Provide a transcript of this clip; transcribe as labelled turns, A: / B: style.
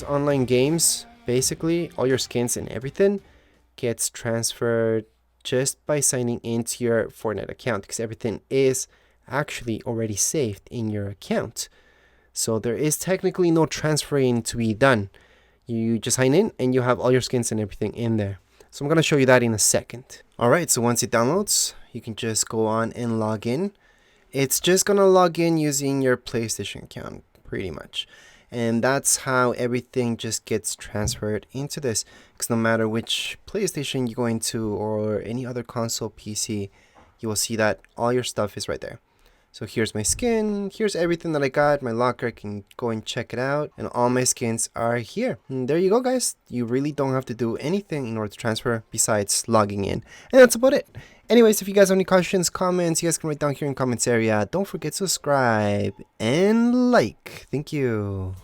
A: Online games, basically, all your skins and everything gets transferred just by signing into your Fortnite account, because everything is actually already saved in your account. So there is technically no transferring to be done. You just sign in and you have all your skins and everything in there. So I'm going to show you that in a second. Alright, so once it downloads, you can just go on and log in. It's just going to log in using your PlayStation account, pretty much. And that's how everything just gets transferred into this. Because no matter which PlayStation you go into or any other console PC, you will see that all your stuff is right there. So here's my skin, here's everything that I got, my locker, I can go and check it out, and all my skins are here. And there you go, guys. You really don't have to do anything in order to transfer besides logging in. And that's about it. Anyways, if you guys have any questions, comments, you guys can write down here in the comments area. Don't forget to subscribe and like. Thank you.